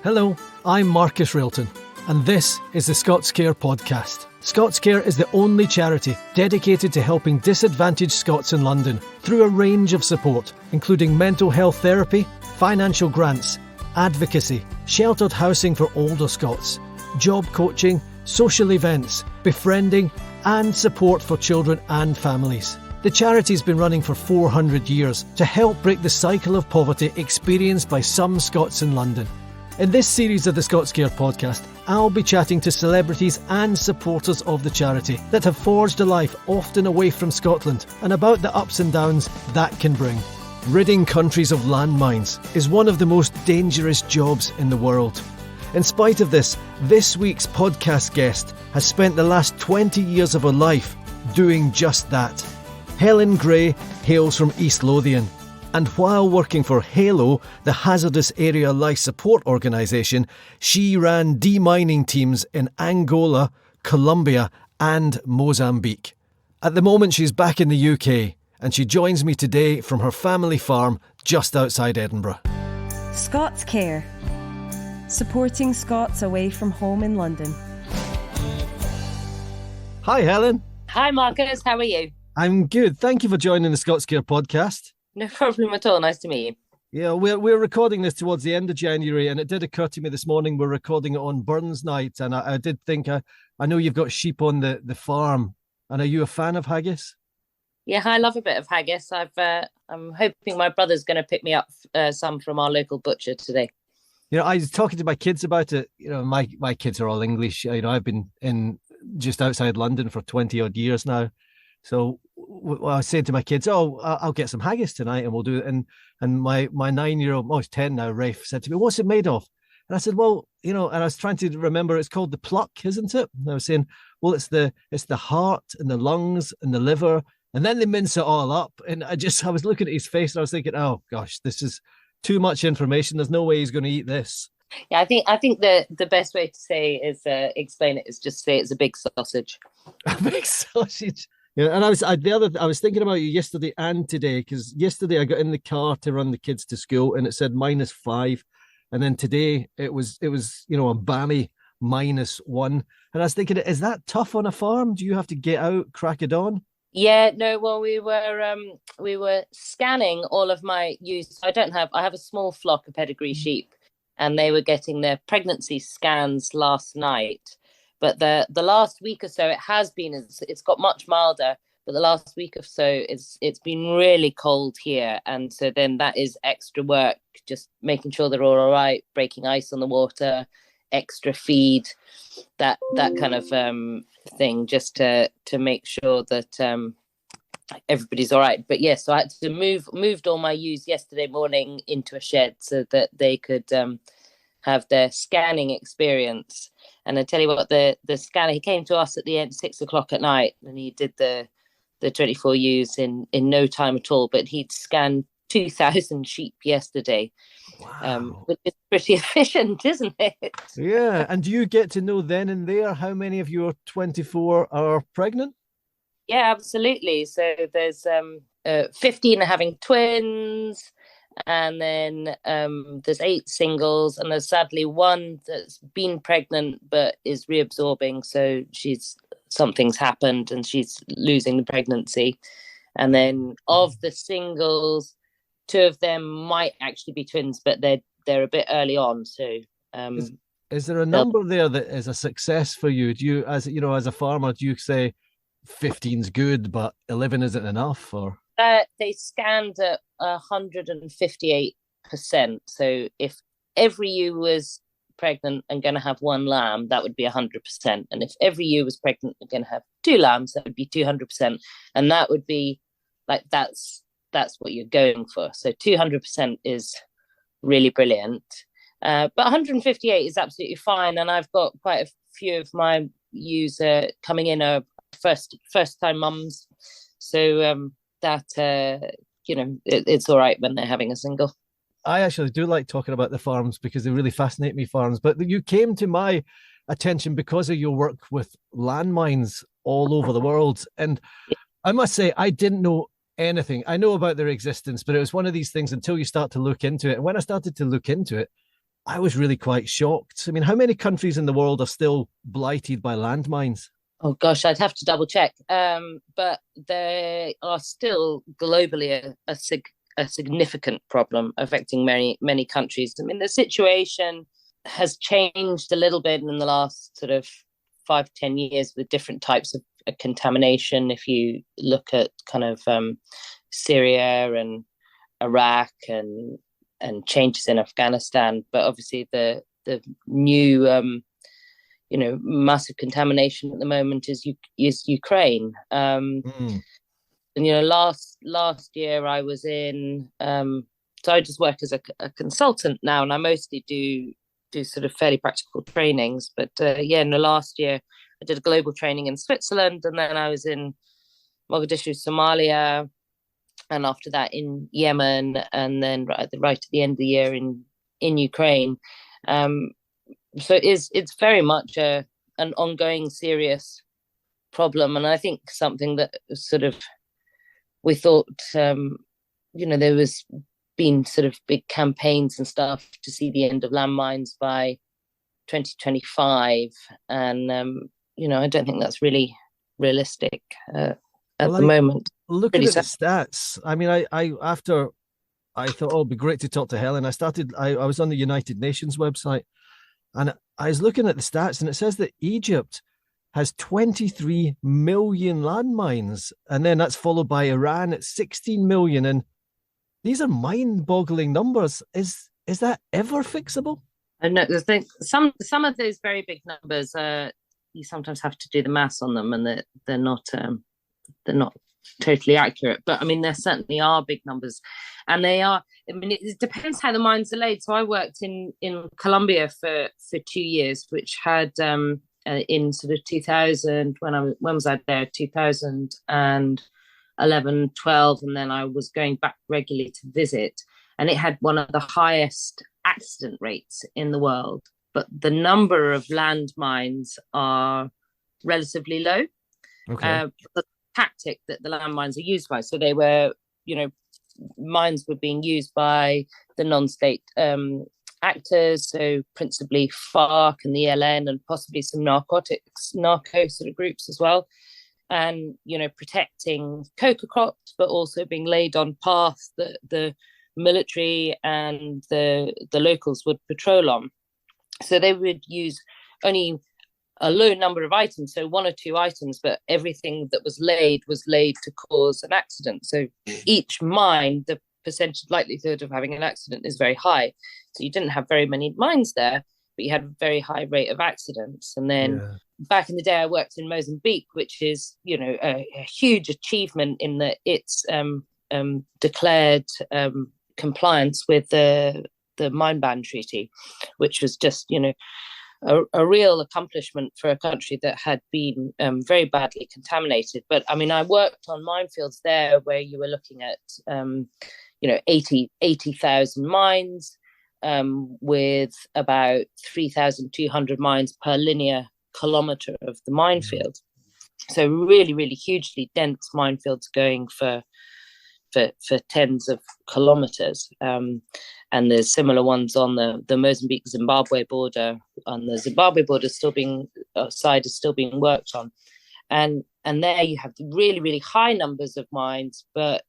Hello, I'm Marcus Railton, and this is the Scots Care podcast. Scots Care is the only charity dedicated to helping disadvantaged Scots in London through a range of support, including mental health therapy, financial grants, advocacy, sheltered housing for older Scots, job coaching, social events, befriending, and support for children and families. The charity's been running for 400 years to help break the cycle of poverty experienced by some Scots in London. In this series of the Scots Care podcast, I'll be chatting to celebrities and supporters of the charity that have forged a life often away from Scotland and about the ups and downs that can bring. Ridding countries of landmines is one of the most dangerous jobs in the world. In spite of this week's podcast guest has spent the last 20 years of her life doing just that. Helen Gray hails from East Lothian, and while working for HALO, the Hazardous Area Life Support Organisation, she ran demining teams in Angola, Colombia and Mozambique. At the moment she's back in the UK, and she joins me today from her family farm just outside Edinburgh. Scots Care, supporting Scots away from home in London. Hi Helen. Hi Marcus, how are you? I'm good. Thank you for joining the Scots Care podcast. No problem at all. Nice to meet you. Yeah, we're recording this towards the end of January, and it did occur to me this morning we're recording it on Burns Night, and I did think, I know you've got sheep on the farm, and are you a fan of haggis? Yeah, I love a bit of haggis. I'm hoping my brother's going to pick me up some from our local butcher today. You know, I was talking to my kids about it. You know, my kids are all English. You know, I've been in just outside London for 20 odd years now. So I said to my kids, I'll get some haggis tonight and we'll do it. And my 9-year-old, he's 10 now, Rafe, said to me, what's it made of? And I said, well, you know, and I was trying to remember, it's called the pluck, isn't it? And I was saying, well, it's the heart and the lungs and the liver. And then they mince it all up. And I was looking at his face and I was thinking, oh gosh, this is too much information. There's no way he's going to eat this. Yeah, I think the best way to say is explain it is just say it's a big sausage. A big sausage. Yeah, and I was thinking about you yesterday and today, because yesterday I got in the car to run the kids to school and it said -5, and then today it was you know, a balmy -1, and I was thinking, is that tough on a farm? Do you have to get out, crack it on? Yeah, no. Well, we were scanning all of my ewes. I have a small flock of pedigree sheep, and they were getting their pregnancy scans last night. But the last week or so, it's got much milder. But the last week or so, it's been really cold here, and so then that is extra work, just making sure they're all right, breaking ice on the water, extra feed, that kind of thing, just to make sure that everybody's all right. But yes, so I had to moved all my ewes yesterday morning into a shed so that they could have their scanning experience. And I tell you what, the scanner, he came to us at the end, 6 o'clock at night, and he did the 24 ewes in no time at all. But he'd scanned 2,000 sheep yesterday. Wow. Which is pretty efficient, isn't it? Yeah. And do you get to know then and there how many of your 24 are pregnant? Yeah, absolutely. So there's 15 are having twins, and then there's 8 singles, and there's sadly one that's been pregnant but is reabsorbing. So something's happened and she's losing the pregnancy. And then of the singles, 2 of them might actually be twins, but they're a bit early on. So is there a number there that is a success for you? Do you, as a farmer, do you say 15's good, but 11 isn't enough? Or they scanned at 158%. So if every ewe was pregnant and going to have 1 lamb, that would be 100%. And if every ewe was pregnant and going to have 2 lambs, that would be 200%. And that would be like, that's what you're going for. So 200% is really brilliant. But 158 is absolutely fine. And I've got quite a few of my ewes coming in are first time mums. So it's all right when they're having a single. I actually do like talking about the farms because they really fascinate me, farms. But you came to my attention because of your work with landmines all over the world. And I must say, I didn't know anything. I know about their existence, but it was one of these things until you start to look into it. And when I started to look into it, I was really quite shocked. I mean, how many countries in the world are still blighted by landmines? Oh gosh, I'd have to double check. But there are still globally a significant problem affecting many countries. I mean, the situation has changed a little bit in the last sort of 5 to 10 years with different types of contamination. If you look at kind of Syria and Iraq and changes in Afghanistan, but obviously the new massive contamination at the moment is Ukraine. Mm. And last year I was in. So I just work as a consultant now, and I mostly do sort of fairly practical trainings. But in the last year I did a global training in Switzerland, and then I was in Mogadishu, Somalia, and after that in Yemen, and then right at the end of the year in Ukraine. So it's very much an ongoing serious problem, and I think something that sort of we thought there was been sort of big campaigns and stuff to see the end of landmines by 2025, and I don't think that's really realistic at the moment. Looking at the stats, I mean, I after I thought, oh, it'd be great to talk to Helen. I was on the United Nations website, and I was looking at the stats, and it says that Egypt has 23 million landmines, and then that's followed by Iran at 16 million. And these are mind-boggling numbers. Is that ever fixable? I know some of those very big numbers. You sometimes have to do the maths on them, and they're not totally accurate. But I mean, there certainly are big numbers, and they are. I mean, it depends how the mines are laid. So I worked in Colombia for 2 years, which had in sort of 2000 when was I there 2011, 12, and then I was going back regularly to visit, and it had one of the highest accident rates in the world, but the number of landmines are relatively low. Okay. The tactic that the landmines are used by, so they were, mines were being used by the non-state actors, so principally FARC and the ELN, and possibly some narco sort of groups as well, and protecting coca crops, but also being laid on paths that the military and the locals would patrol on. So they would use only a low number of items, so 1 or 2 items, but everything that was laid to cause an accident. So each mine, the percentage likelihood of having an accident is very high. So you didn't have very many mines there, but you had a very high rate of accidents. And then back in the day, I worked in Mozambique, which is, a huge achievement in that it's declared compliance with the mine ban treaty, which was just, a real accomplishment for a country that had been very badly contaminated. But I mean, I worked on minefields there where you were looking at 80,000 mines, with about 3,200 mines per linear kilometre of the minefield. So really, really hugely dense minefields going for tens of kilometres. And there's similar ones on the Mozambique-Zimbabwe border. On the Zimbabwe border, side is still being worked on. And there you have really, really high numbers of mines, but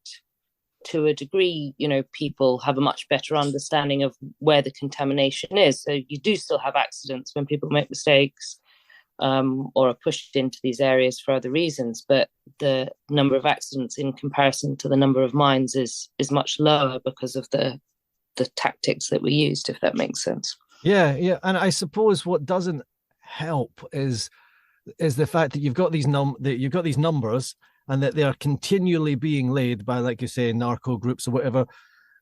to a degree, people have a much better understanding of where the contamination is. So you do still have accidents when people make mistakes, or are pushed into these areas for other reasons, but the number of accidents in comparison to the number of mines is much lower because of the tactics that we used, if that makes sense. Yeah. And I suppose what doesn't help is the fact that you've got these numbers, and that they are continually being laid by, like you say, narco groups or whatever,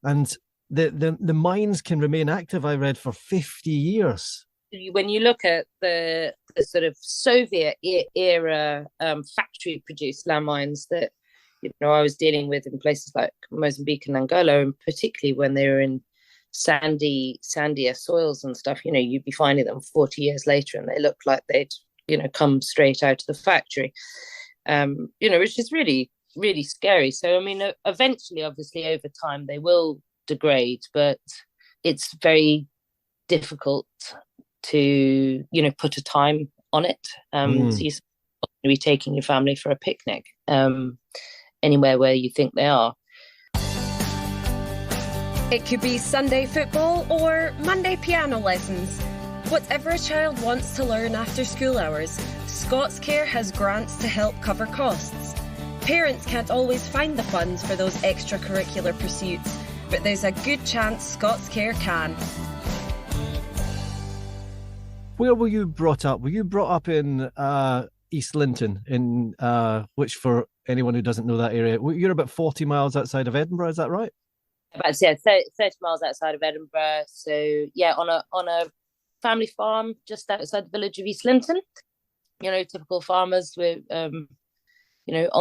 and the mines can remain active, I read, for 50 years. When you look at the sort of Soviet era factory produced landmines that I was dealing with in places like Mozambique and Angola, and particularly when they were in sandier soils and stuff, you'd be finding them 40 years later and they look like they'd come straight out of the factory, which is really, really scary. So I mean, eventually, obviously, over time they will degrade, but it's very difficult to, put a time on it. So you're going to be taking your family for a picnic anywhere where you think they are. It could be Sunday football or Monday piano lessons. Whatever a child wants to learn after school hours, Scots Care has grants to help cover costs. Parents can't always find the funds for those extracurricular pursuits, but there's a good chance Scots Care can. Where were you brought up? Were you brought up in East Linton, which for anyone who doesn't know that area, you're about 40 miles outside of Edinburgh, is that right? About 30 miles outside of Edinburgh. So yeah, on a family farm just outside the village of East Linton. Typical farmers with on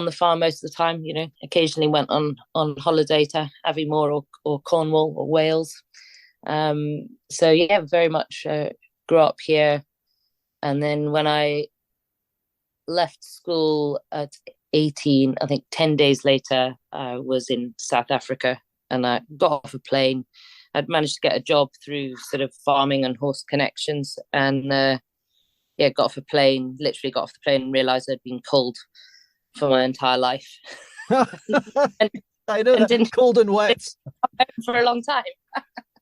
the farm most of the time. Occasionally went on holiday to Aviemore or Cornwall or Wales. So yeah, very much grew up here. And then when I left school at 18, I think 10 days later, I was in South Africa, and I got off a plane. I'd managed to get a job through sort of farming and horse connections, and got off the plane and realised I'd been cold for my entire life. I know that, cold and wet for a long time.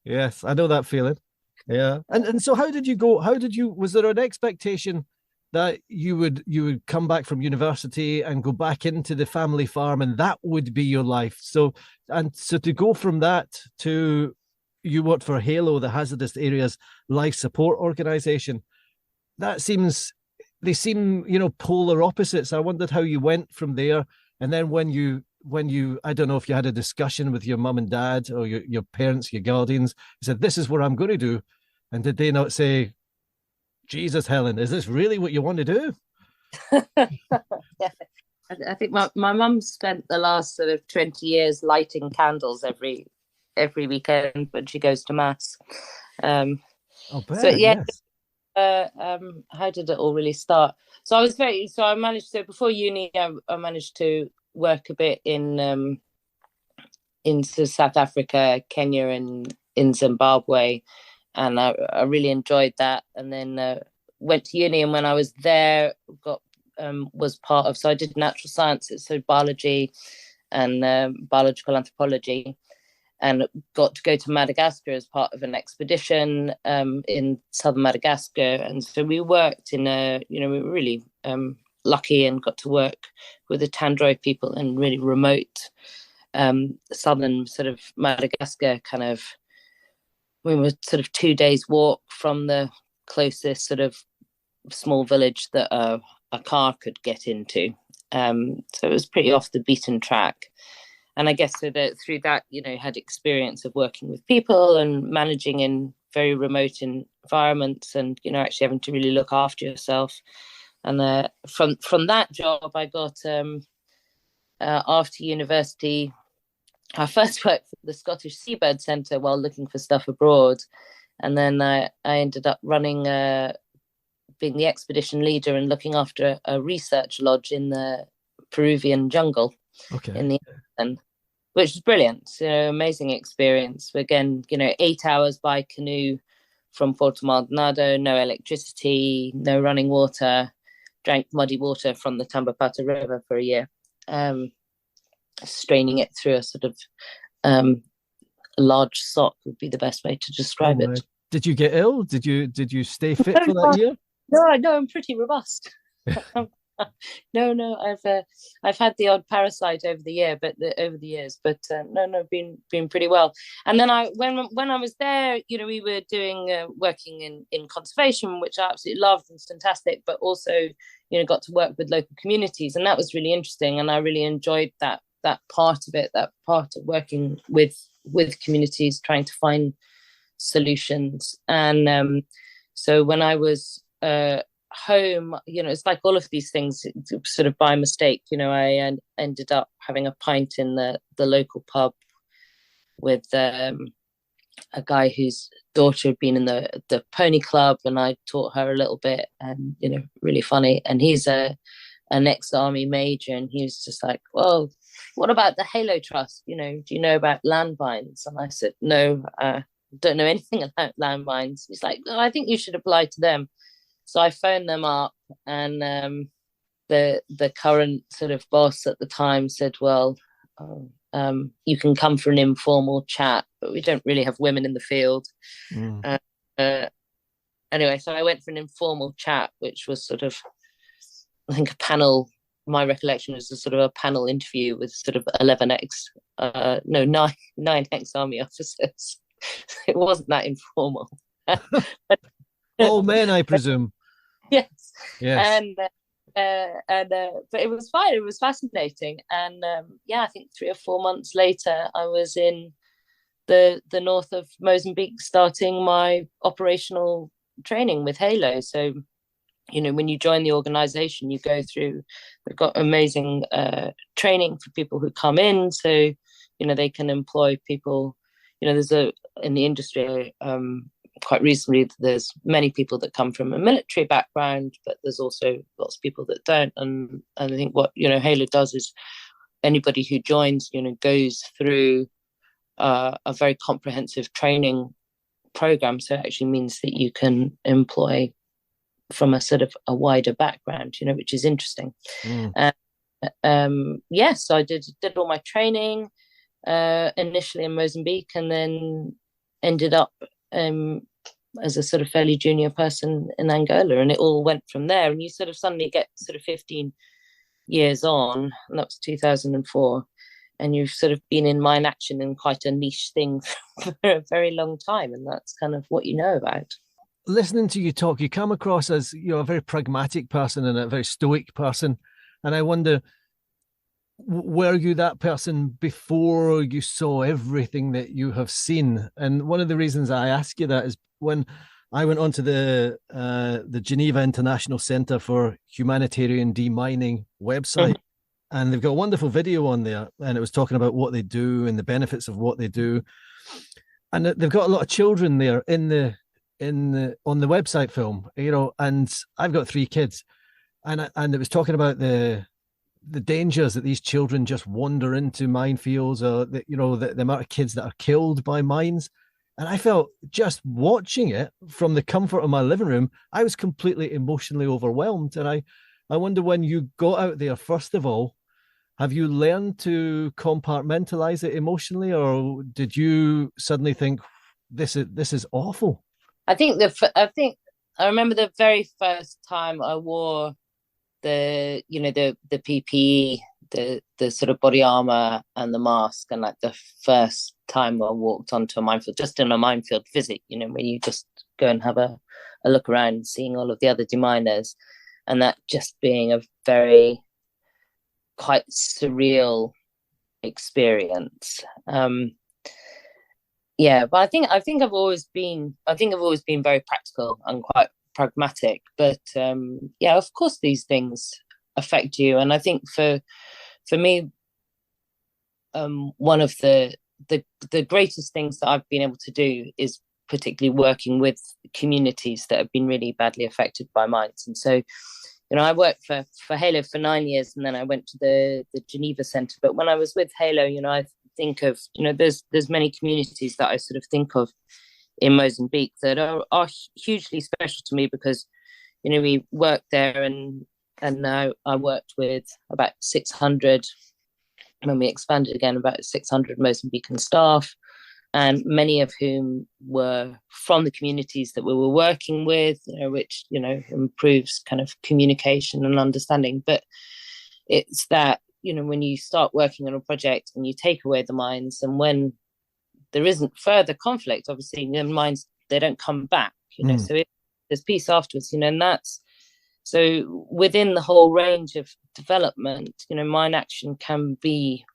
Yes, I know that feeling. Yeah. And so how did you go? Was there an expectation that you would come back from university and go back into the family farm and that would be your life? So to go from that to, you worked for HALO, the Hazardous Areas Life Support Organisation. They seem, polar opposites. I wondered how you went from there. And then when you, I don't know if you had a discussion with your mum and dad or your parents, your guardians, you said, this is what I'm going to do. And did they not say, Jesus, Helen, is this really what you want to do? Yeah. I think my mum spent the last sort of 20 years lighting candles every weekend when she goes to mass. Yes. How did it all really start? So I managed to, before uni, I managed to work a bit in South Africa, Kenya, and in Zimbabwe, and I really enjoyed that. And then went to uni, and when I was there, was part of, so I did natural sciences, so biology and biological anthropology, and got to go to Madagascar as part of an expedition in southern Madagascar. And so we worked in we were really lucky and got to work with the Tandroy people in really remote southern sort of Madagascar kind of. We were sort of 2 days walk from the closest sort of small village that a car could get into. So it was pretty off the beaten track. And I guess so that through that, had experience of working with people and managing in very remote environments, and, actually having to really look after yourself. And from that job, I got, after university, I first worked for the Scottish Seabird Centre while looking for stuff abroad. And then I ended up running, being the expedition leader and looking after a research lodge in the Peruvian jungle. Okay. In the end, which was brilliant. Amazing experience. Again, 8 hours by canoe from Porto Maldonado, no electricity, no running water, drank muddy water from the Tambopata River for a year. Straining it through a sort of large sock would be the best way to describe it. Did you get ill? Did you stay fit for that year? No, I'm pretty robust. No, I've had the odd parasite over the years, but no, been pretty well. And then when I was there, we were doing working in conservation, which I absolutely loved and was fantastic, but also got to work with local communities, and that was really interesting, and I really enjoyed that part of it, that part of working with communities, trying to find solutions. And so when I was home, it's like all of these things sort of by mistake. I ended up having a pint in the local pub with a guy whose daughter had been in the pony club, and I taught her a little bit, and really funny. And he's an ex-army major, and he was just like, well, what about the HALO Trust? Do you know about landmines? And I said, no, don't know anything about landmines. He's like, oh, I think you should apply to them. So I phoned them up, and the current sort of boss at the time said, well, you can come for an informal chat, but we don't really have women in the field. Anyway, so I went for an informal chat, which was sort of, I think, a panel. My recollection was a sort of a panel interview with sort of 9 ex-army officers. It wasn't that informal. But, all men, I presume. Yes. Yes. But it was fine. It was fascinating. And I think 3 or 4 months later, I was in the north of Mozambique, starting my operational training with Halo. So, when you join the organization, you go through, we've got amazing training for people who come in. So, they can employ people, there's in the industry, quite recently, there's many people that come from a military background, but there's also lots of people that don't. And I think what, Halo does is anybody who joins, goes through a very comprehensive training program. So it actually means that you can employ from a sort of a wider background, which is interesting. So I did all my training initially in Mozambique, and then ended up as a sort of fairly junior person in Angola, and it all went from there. And you sort of suddenly get sort of 15 years on, and that was 2004, and you've sort of been in mine action in quite a niche thing for a very long time, and that's kind of what you know about. Listening to you talk, you come across as a very pragmatic person and a very stoic person, and I wonder, were you that person before you saw everything that you have seen? And one of the reasons I ask you that is when I went onto the Geneva International Centre for Humanitarian Demining website, and they've got a wonderful video on there, and it was talking about what they do and the benefits of what they do, and they've got a lot of children there on the website film, and I've got 3 kids, and it was talking about the dangers that these children just wander into minefields, or the amount of kids that are killed by mines. And I felt, just watching it from the comfort of my living room, I was completely emotionally overwhelmed. And I wonder, when you got out there, first of all, have you learned to compartmentalize it emotionally, or did you suddenly think, this is awful? I remember the very first time I wore the PPE, the sort of body armor and the mask, and like the first time I walked onto a minefield, just in a minefield visit, where you just go and have a look around, seeing all of the other deminers, and that just being a very quite surreal experience. But I think I've always been very practical and quite pragmatic, but of course these things affect you. And I think for me, one of the greatest things that I've been able to do is particularly working with communities that have been really badly affected by mines. And so, I worked for Halo for 9 years, and then I went to the Geneva Centre. But when I was with Halo, I think of, there's many communities that I sort of think of in Mozambique that are hugely special to me, because we worked there, and now I worked with about 600, when we expanded again, about 600 Mozambican staff, and many of whom were from the communities that we were working with, which improves kind of communication and understanding. But it's that, when you start working on a project and you take away the mines, and when there isn't further conflict, obviously the mines, they don't come back, so there's peace afterwards, and that's, so within the whole range of development, mine action can be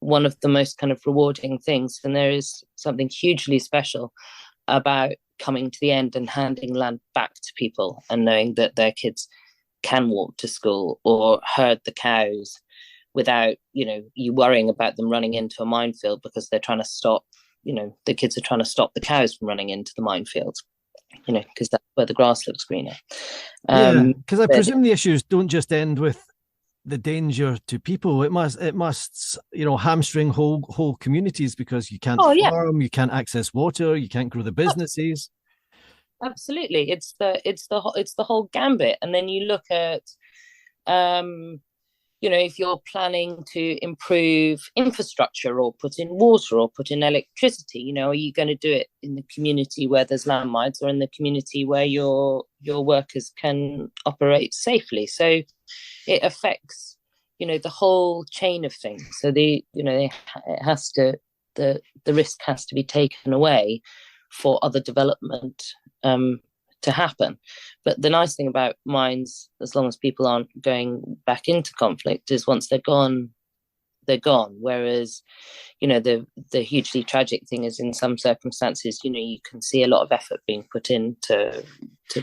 one of the most kind of rewarding things. And there is something hugely special about coming to the end and handing land back to people, and knowing that their kids can walk to school or herd the cows without, you worrying about them running into a minefield because they're trying to stop, the kids are trying to stop the cows from running into the minefield, because that's where the grass looks greener. Because I presume the issues don't just end with the danger to people. It must hamstring whole communities, because you can't farm, you can't access water, you can't grow the businesses. Absolutely, it's the whole gambit. And then you look at if you're planning to improve infrastructure or put in water or put in electricity, are you going to do it in the community where there's landmines, or in the community where your workers can operate safely? So it affects, the whole chain of things. So the risk has to be taken away for other development to happen. But the nice thing about mines, as long as people aren't going back into conflict, is once they're gone, they're gone. Whereas, the hugely tragic thing is, in some circumstances, you can see a lot of effort being put in to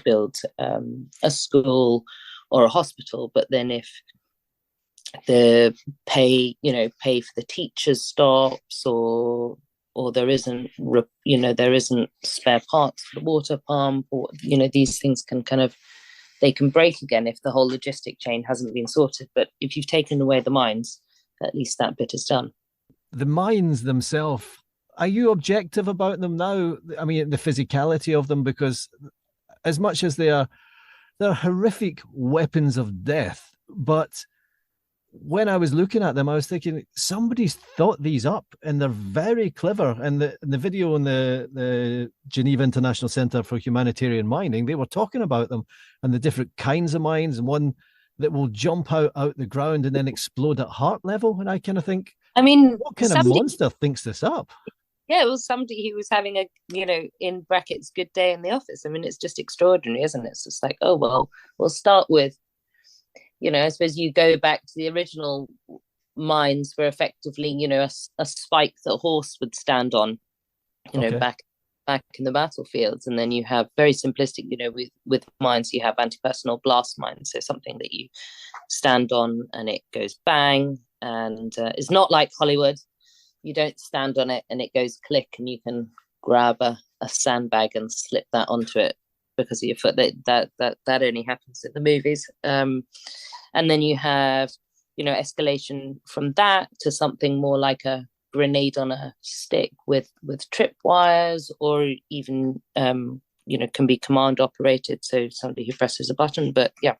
build a school or a hospital, but then if the pay for the teachers stops, or there isn't spare parts for the water pump, or these things can they can break again if the whole logistic chain hasn't been sorted. But if you've taken away the mines, at least that bit is done. The mines themselves, are you objective about them now? I mean, the physicality of them, because as much as they're horrific weapons of death, but when I was looking at them, I was thinking, somebody's thought these up, and they're very clever. And the video in the Geneva International Centre for Humanitarian Mining, they were talking about them and the different kinds of mines, and one that will jump out the ground and then explode at heart level. And I kind of think, what kind of monster thinks this up? Yeah, it was somebody who was having a, in brackets, good day in the office. I mean, it's just extraordinary, isn't it? It's just like, oh, well, we'll start with, I suppose you go back to the original mines were effectively, a spike that a horse would stand on, back in the battlefields. And then you have very simplistic, with mines, you have anti-personnel blast mines. So something that you stand on and it goes bang. And it's not like Hollywood. You don't stand on it and it goes click and you can grab a sandbag and slip that onto it because of your foot. That only happens in the movies. And then you have, escalation from that to something more like a grenade on a stick with trip wires, or even, can be command operated. So somebody who presses a button, but yeah.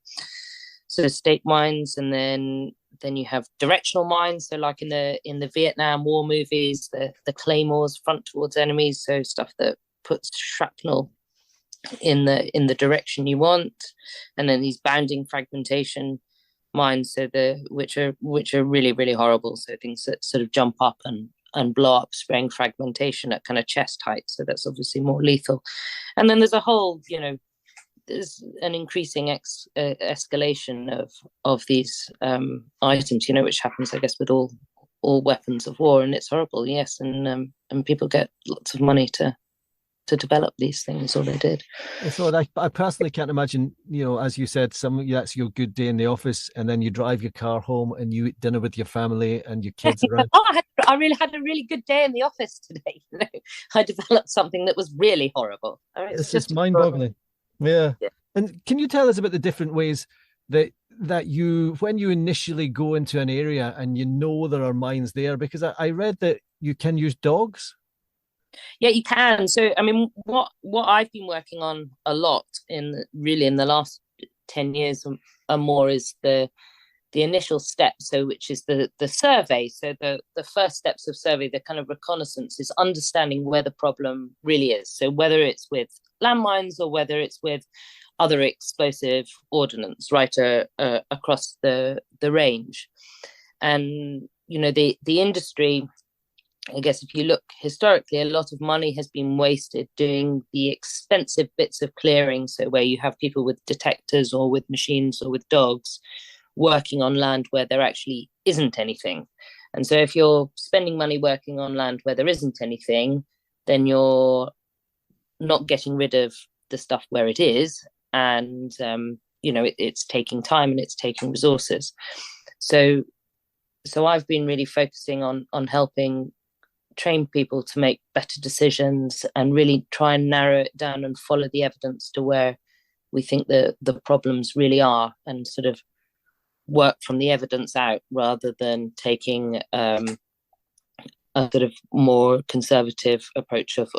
So stake mines, and then you have directional mines. So like in the Vietnam War movies, the claymores front towards enemies. So stuff that puts shrapnel in the direction you want. And then these bounding fragmentation mines, so which are really, really horrible. So things that sort of jump up and blow up, spraying fragmentation at kind of chest height. So that's obviously more lethal. And then there's a whole, there's an increasing escalation of these items, which happens, I guess, with all weapons of war, and it's horrible, yes. And people get lots of money to develop these things, or they did. So I personally can't imagine, as you said, that's your good day in the office, and then you drive your car home and you eat dinner with your family and your kids around. I really had a really good day in the office today. I developed something that was really horrible. It's just mind-boggling. Yeah. And can you tell us about the different ways that you, when you initially go into an area and there are mines there? Because I read that you can use dogs. Yeah, you can. So, I mean, what I've been working on a lot in the last 10 years or more is the initial step, so which is the survey. So the first steps of survey, the kind of reconnaissance, is understanding where the problem really is. So whether it's with landmines or whether it's with other explosive ordnance right across the range. And, the industry, I guess if you look historically, a lot of money has been wasted doing the expensive bits of clearing. So where you have people with detectors or with machines or with dogs working on land where there actually isn't anything. And so if you're spending money working on land where there isn't anything, then you're not getting rid of the stuff where it is. And, it's taking time and it's taking resources. So I've been really focusing on helping train people to make better decisions and really try and narrow it down and follow the evidence to where we think the problems really are, and sort of work from the evidence out rather than taking a sort of more conservative approach of,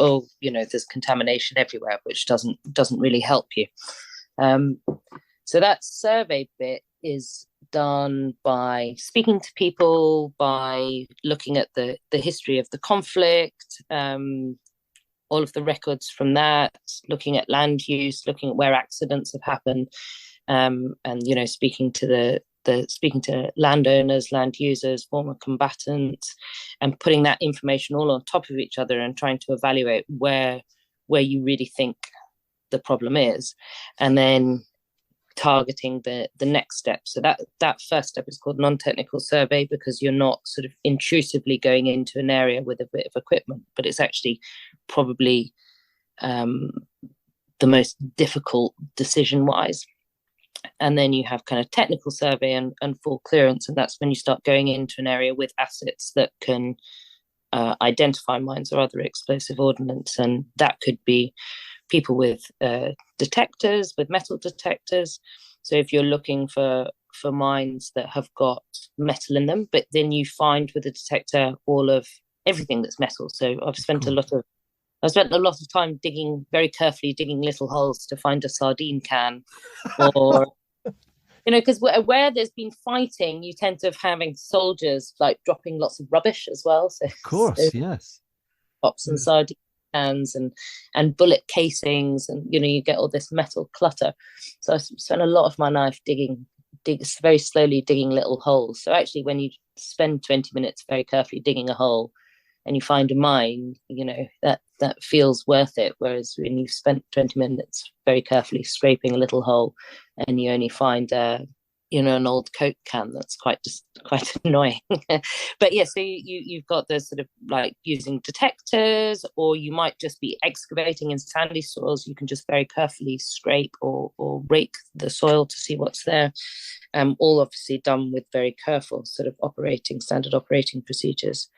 there's contamination everywhere, which doesn't really help you. So that survey bit is done by speaking to people, by looking at the history of the conflict, all of the records from that, looking at land use, looking at where accidents have happened, and speaking to landowners, land users, former combatants, and putting that information all on top of each other and trying to evaluate where you really think the problem is, and then targeting the next step. So that first step is called non-technical survey, because you're not sort of intrusively going into an area with a bit of equipment, but it's actually probably the most difficult decision-wise. And then you have kind of technical survey and full clearance, and that's when you start going into an area with assets that can identify mines or other explosive ordnance, and that could be people with detectors, with metal detectors. So if you're looking for mines that have got metal in them, but then you find with a detector all of everything that's metal. So I've spent a lot of time very carefully digging little holes to find a sardine can, or because where there's been fighting, you tend to have having soldiers like dropping lots of rubbish as well. So of course, yes, pops and sardine cans and bullet casings, and you get all this metal clutter. So I spent a lot of my life very slowly digging little holes. So actually, when you spend 20 minutes very carefully digging a hole and you find a mine, that feels worth it. Whereas when you've spent 20 minutes very carefully scraping a little hole and you only find an old Coke can, that's quite annoying. But yeah, so you've got the sort of like using detectors, or you might just be excavating in sandy soils. You can just very carefully scrape or rake the soil to see what's there. All obviously done with very careful sort of standard operating procedures.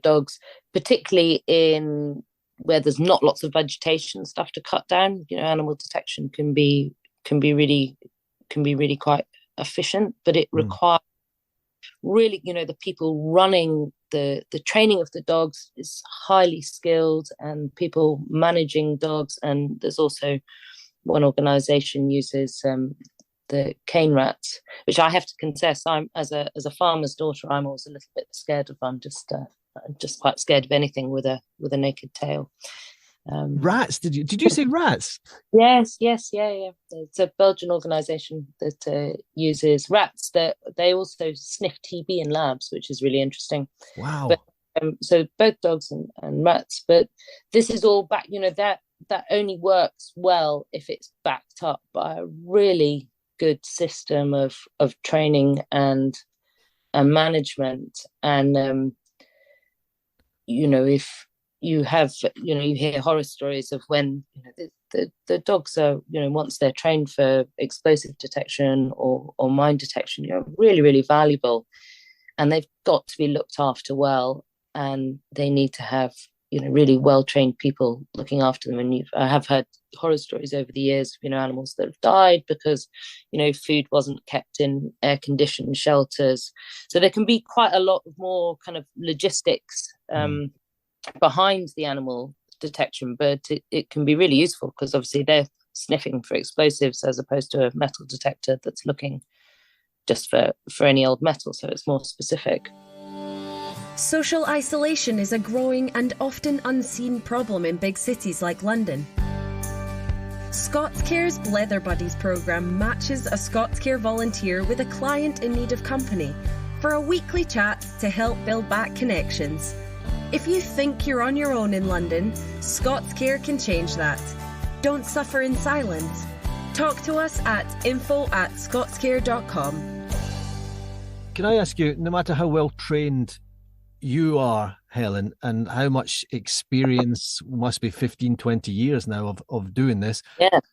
Dogs, particularly in where there's not lots of vegetation stuff to cut down, animal detection can be really quite efficient, but it requires really, the people running the training of the dogs is highly skilled, and people managing dogs. And there's also one organization uses the cane rats, which I have to confess, I'm as a farmer's daughter, I'm always a little bit scared of. I'm just quite scared of anything with a naked tail. Rats? Did you say rats? Yes, yeah. It's a Belgian organisation that uses rats. That they also sniff TB in labs, which is really interesting. Wow. But, so both dogs and rats, but this is all back. That only works well if it's backed up by a really good system of training and management. And if you have, you hear horror stories of when the dogs are, once they're trained for explosive detection or mine detection, really, really valuable, and they've got to be looked after well, and they need to have, really well-trained people looking after them. And I have heard horror stories over the years of, animals that have died because, food wasn't kept in air-conditioned shelters. So there can be quite a lot more kind of logistics behind the animal detection, but it can be really useful because obviously they're sniffing for explosives as opposed to a metal detector that's looking just for any old metal, so it's more specific. Social isolation is a growing and often unseen problem in big cities like London. Scots Care's Blether Buddies programme matches a Scots Care volunteer with a client in need of company for a weekly chat to help build back connections. If you think you're on your own in London, Scots Care can change that. Don't suffer in silence. Talk to us at info@scotscare.com. Can I ask you, no matter how well trained you are, Helen, and how much experience, must be 15, 20 years now of doing this,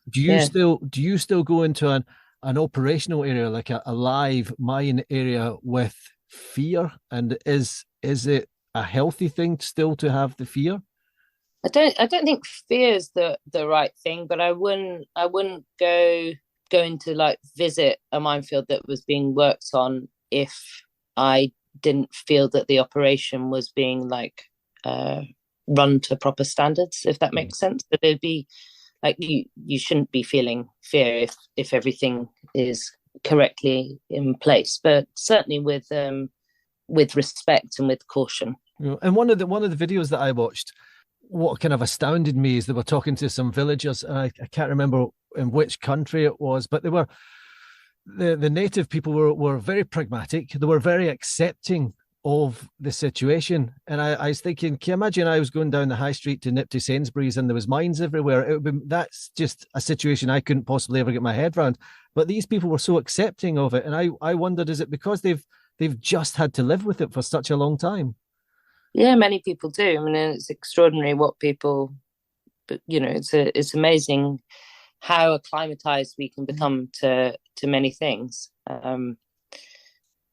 do you still go into an operational area, like a live mine area, with fear? And is it a healthy thing still to have the fear? I don't think fear is the right thing, but I wouldn't go going to like visit a minefield that was being worked on if I didn't feel that the operation was being like run to proper standards, if that makes sense. But there'd be like you shouldn't be feeling fear if everything is correctly in place, but certainly with respect and with caution. And one of the videos that I watched, what kind of astounded me is they were talking to some villagers, and I can't remember in which country it was, but they were the native people were very pragmatic. They were very accepting of the situation. And I was thinking, can you imagine I was going down the high street to nip to Sainsbury's and there was mines everywhere? It would be, that's just a situation I couldn't possibly ever get my head around. But these people were so accepting of it. And I wondered, is it because they've just had to live with it for such a long time? Yeah, many people do. I mean, it's extraordinary what people, but it's amazing how acclimatized we can become to many things.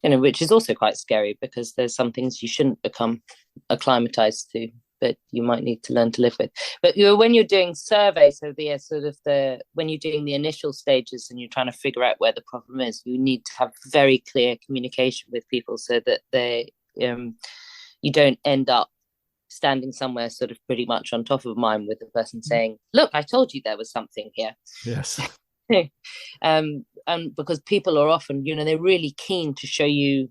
Which is also quite scary because there's some things you shouldn't become acclimatized to, but you might need to learn to live with. But when you're doing surveys, so when you're doing the initial stages and you're trying to figure out where the problem is, you need to have very clear communication with people so that you don't end up standing somewhere sort of pretty much on top of mine with the person saying, look, I told you there was something here. Yes. And because people are often, they're really keen to show you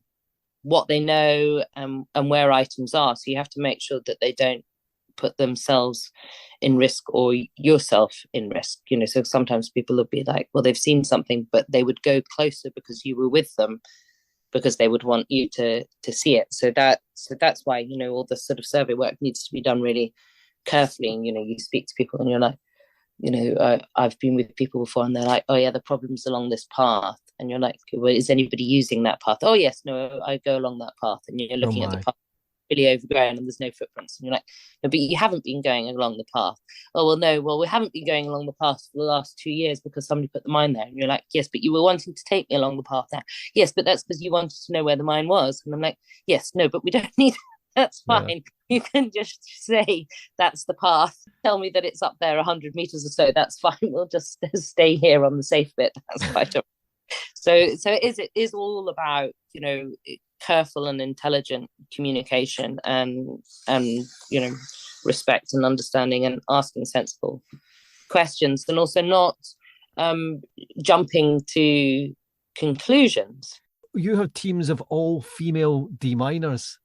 what they know and where items are. So you have to make sure that they don't put themselves in risk or yourself in risk. So sometimes people will be like, well, they've seen something, but they would go closer because you were with them, because they would want you to see it. So that's why, all the sort of survey work needs to be done really carefully. And, you speak to people and you're like, I've been with people before and they're like, oh yeah, the problem's along this path. And you're like, well, is anybody using that path? Oh yes, no, I go along that path. And you're looking at the path really overgrown and there's no footprints. And you're like, no, but you haven't been going along the path. Oh, well, no, we haven't been going along the path for the last 2 years because somebody put the mine there. And you're like, yes, but you were wanting to take me along the path there. Yes, but that's because you wanted to know where the mine was. And I'm like, yes, no, but we don't need that's fine. Yeah. You can just say that's the path. Tell me that it's up there 100 meters or so. That's fine. We'll just stay here on the safe bit. That's quite all right. So it is all about, careful and intelligent communication and respect and understanding and asking sensible questions, and also not jumping to conclusions. You have teams of all female deminers.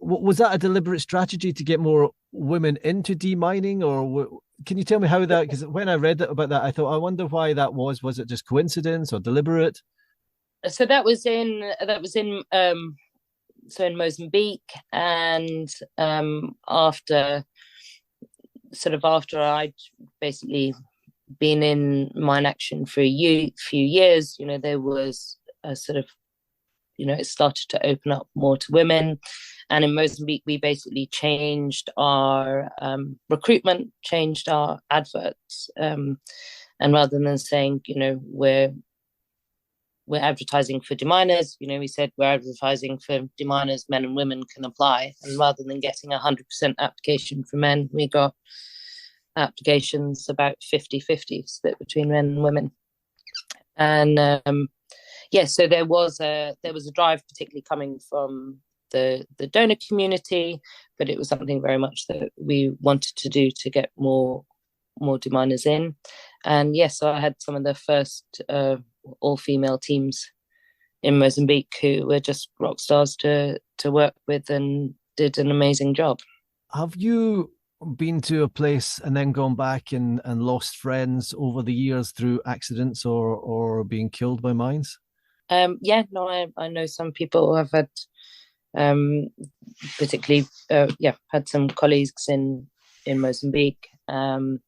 Was that a deliberate strategy to get more women into demining, or can you tell me how that? Because when I read about that, I thought, I wonder why that was. Was it just coincidence or deliberate? So that was in Mozambique, and after I'd basically been in mine action for a few years, there was a sort of, it started to open up more to women. And in Mozambique, we basically changed our recruitment, changed our adverts. And rather than saying, we're advertising for deminers, we said we're advertising for deminers, men and women can apply. And rather than getting 100% application for men, we got applications about 50-50 split between men and women. And so there was a drive, particularly coming from the donor community, but it was something very much that we wanted to do to get more deminers in. And so I had some of the first all-female teams in Mozambique who were just rock stars to work with and did an amazing job. Have you been to a place and then gone back and lost friends over the years through accidents or being killed by mines? I know some people who have had particularly had some colleagues in Mozambique, and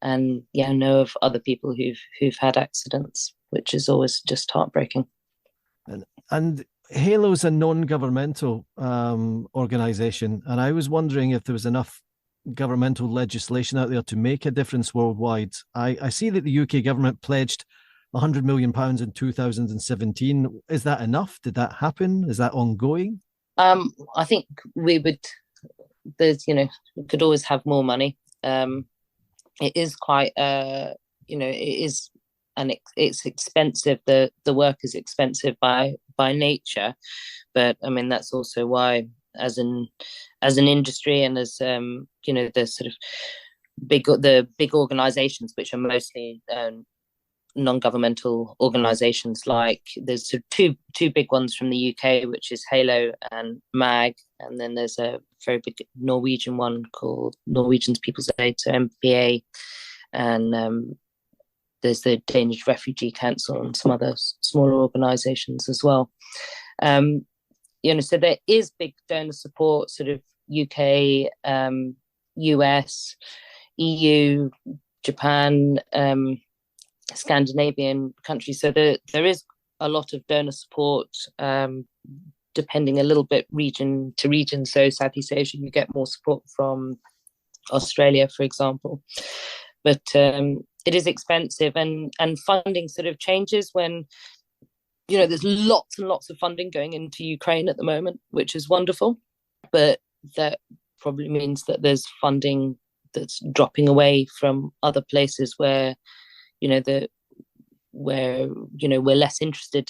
I know of other people who've had accidents, which is always just heartbreaking. And Halo's a non-governmental organisation, and I was wondering if there was enough governmental legislation out there to make a difference worldwide. I see that the UK government pledged £100 million in 2017. Is that enough? Did that happen? Is that ongoing? I think we could always have more money. It is quite, it is it's expensive. The work is expensive by nature, but I mean that's also why, as an industry and as the sort of big organisations, which are mostly non-governmental organisations, like there's sort of two big ones from the UK, which is Halo and MAG, and then there's a very big Norwegian one called Norwegians People's Aid, so MPA, and there's the Danish Refugee Council and some other smaller organisations as well. So there is big donor support, sort of UK, US, EU, Japan, Scandinavian countries. So there is a lot of donor support, depending a little bit region to region. So Southeast Asia, you get more support from Australia, for example. But it is expensive, and funding sort of changes when, there's lots and lots of funding going into Ukraine at the moment, which is wonderful. But that probably means that there's funding that's dropping away from other places where we're less interested,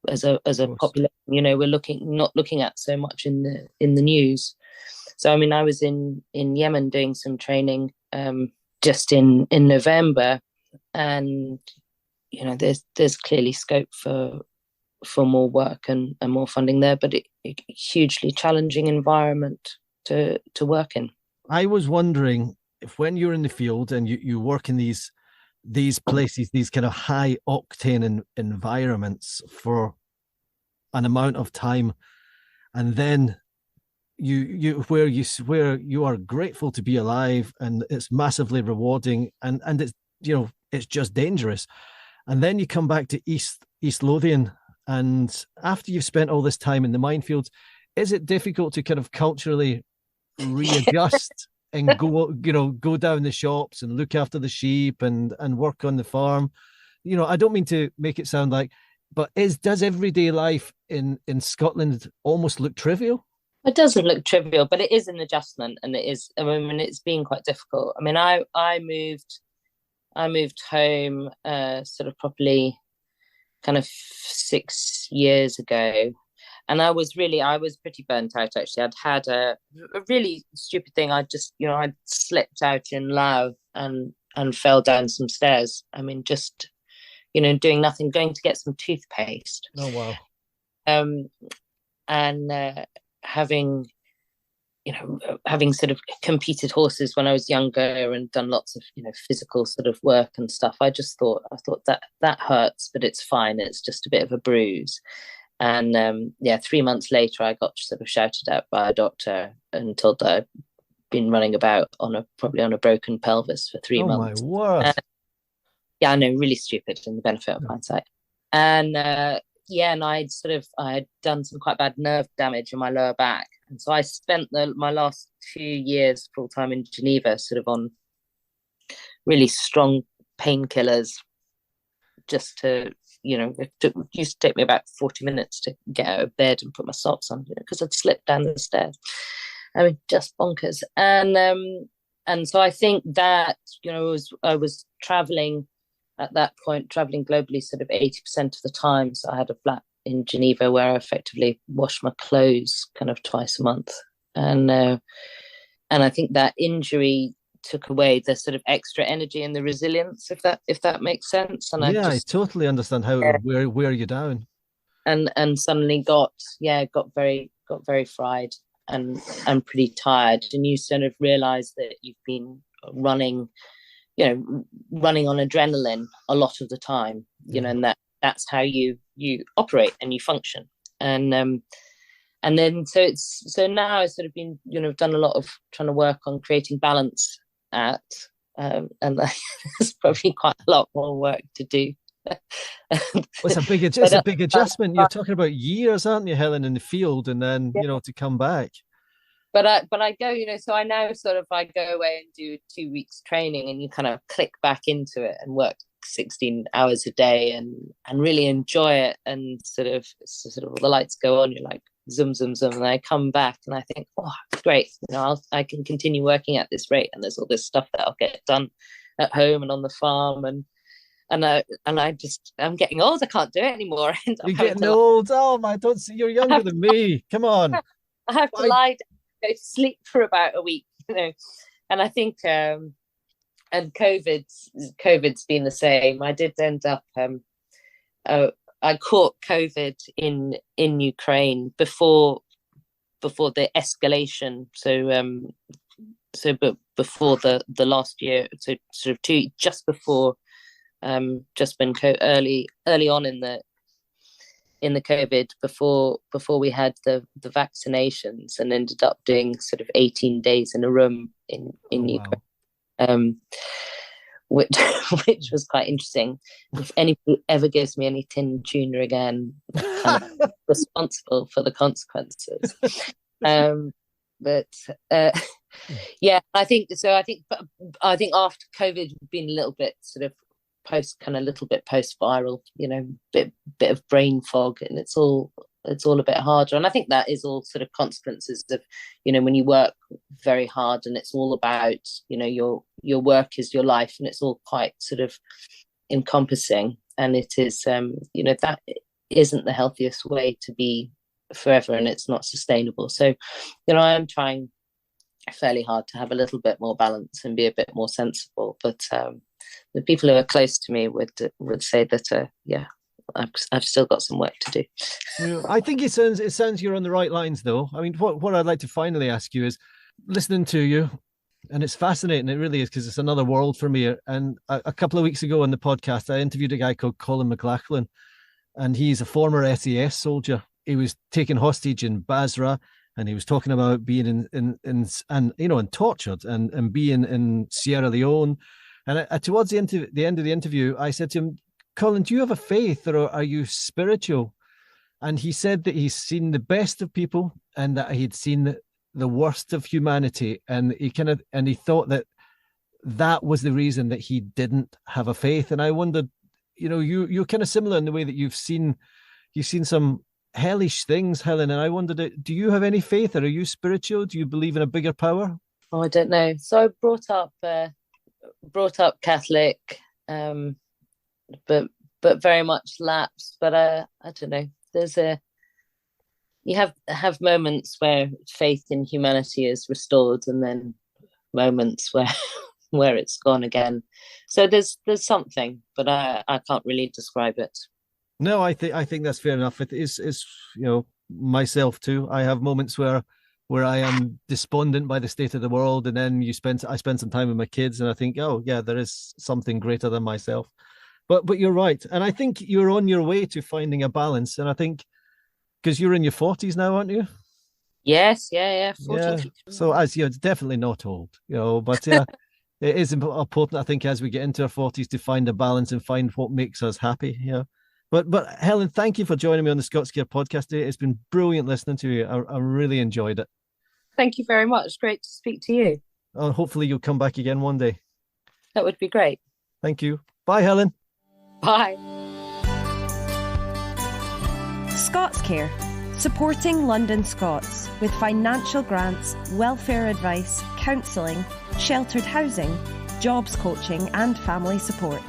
as a population, we're not looking at so much in the news. So I mean, I was in Yemen doing some training just in November, and there's clearly scope for more work and more funding there, but a hugely challenging environment to work in. I was wondering if, when you're in the field and you work in these places, these kind of high octane environments for an amount of time, and then where you are grateful to be alive, and it's massively rewarding, and it's it's just dangerous, and then you come back to East Lothian, and after you've spent all this time in the minefields, is it difficult to kind of culturally readjust and go down the shops and look after the sheep and work on the farm? I don't mean to make it sound like, but does everyday life in Scotland almost look trivial? It doesn't look trivial, but it is an adjustment, and it is. I mean, it's been quite difficult. I mean, I moved home sort of properly kind of 6 years ago, and I was pretty burnt out, actually. I'd had a really stupid thing. I'd slipped out in Laos and fell down some stairs. I mean, just doing nothing, going to get some toothpaste. Oh wow. And having sort of competed horses when I was younger and done lots of physical sort of work and stuff, I thought that hurts, but it's fine, it's just a bit of a bruise. And 3 months later I got sort of shouted at by a doctor and told that I'd been running about probably on a broken pelvis for 3 months. Oh my word. I know, really stupid in the benefit of hindsight. And and I had done some quite bad nerve damage in my lower back. And so I spent my last 2 years full-time in Geneva, sort of on really strong painkillers, just to, it used to take me about 40 minutes to get out of bed and put my socks on, because I'd slipped down the stairs. I mean, just bonkers. And so I think that, I was traveling at that point, traveling globally sort of 80% of the time. So I had a flat in Geneva where I effectively washed my clothes kind of twice a month. And I think that injury took away the sort of extra energy and the resilience, if that makes sense. And I totally understand how it would wear you down. And suddenly got very fried and pretty tired. And you sort of realize that you've been running on adrenaline a lot of the time, and that's how you operate and you function. And then so now I've sort of been, done a lot of trying to work on creating balance and there's probably quite a lot more work to do. It's a big adjustment. You're talking about years, aren't you, Helen, in the field, and then to come back. But I go, so I now I go away and do 2 weeks training, and you kind of click back into it and work 16 hours a day and really enjoy it. And sort of the lights go on, you're like zoom, zoom, zoom. And I come back and I think, oh, great. I can continue working at this rate. And there's all this stuff that I'll get done at home and on the farm. And I'm getting old. I can't do it anymore. You're getting old. Oh my, don't see. You're younger than me. Come on. I have to lie down, go to sleep for about a week, And I think, and COVID's been the same. I did end up, I caught COVID in Ukraine before the escalation. But before the last year, so sort of just before, just when early on in the COVID, before we had the vaccinations, and ended up doing sort of 18 days in a room in Ukraine, which was quite interesting. If anybody ever gives me any tin tuna again, I'm kind of responsible for the consequences. Yeah, I think so. I think after COVID, we've been a little bit sort of post-viral, bit of brain fog, and it's all a bit harder. And I think that is all sort of consequences of, when you work very hard and it's all about, your work is your life, and it's all quite sort of encompassing. And it is, that isn't the healthiest way to be forever, and it's not sustainable. So, I am trying fairly hard to have a little bit more balance and be a bit more sensible. But the people who are close to me would say that, I've still got some work to do. Yeah, I think it sounds you're on the right lines, though. I mean, what I'd like to finally ask you is, listening to you, and it's fascinating, it really is, because it's another world for me. And a couple of weeks ago on the podcast, I interviewed a guy called Colin McLachlan, and he's a former SAS soldier. He was taken hostage in Basra, and he was talking about being and tortured and being in Sierra Leone. And towards the end of the interview, I said to him, Colin, do you have a faith, or are you spiritual? And he said that he's seen the best of people, and that he'd seen the worst of humanity, and he thought that was the reason that he didn't have a faith. And I wondered, you're kind of similar in the way that you've seen some hellish things, Helen. And I wondered, do you have any faith, or are you spiritual? Do you believe in a bigger power? Oh, I don't know. So I brought up Catholic, but very much lapsed. But I don't know. You have moments where faith in humanity is restored, and then moments where it's gone again. So there's something, but I can't really describe it. No, I think that's fair enough. It is myself too. I have moments where I am despondent by the state of the world, and then I spend some time with my kids, and I think, oh yeah, there is something greater than myself. But you're right, and I think you're on your way to finding a balance. And I think, because you're in your 40s now, aren't you? Yes, yeah. 40. Yeah. So as it's definitely not old, but it is important, I think, as we get into our 40s, to find a balance and find what makes us happy. Yeah. But Helen, thank you for joining me on the Scots Care podcast today. It's been brilliant listening to you. I really enjoyed it. Thank you very much. Great to speak to you. And hopefully you'll come back again one day. That would be great. Thank you. Bye, Helen. Bye. Scots Care, supporting London Scots with financial grants, welfare advice, counselling, sheltered housing, jobs coaching and family support.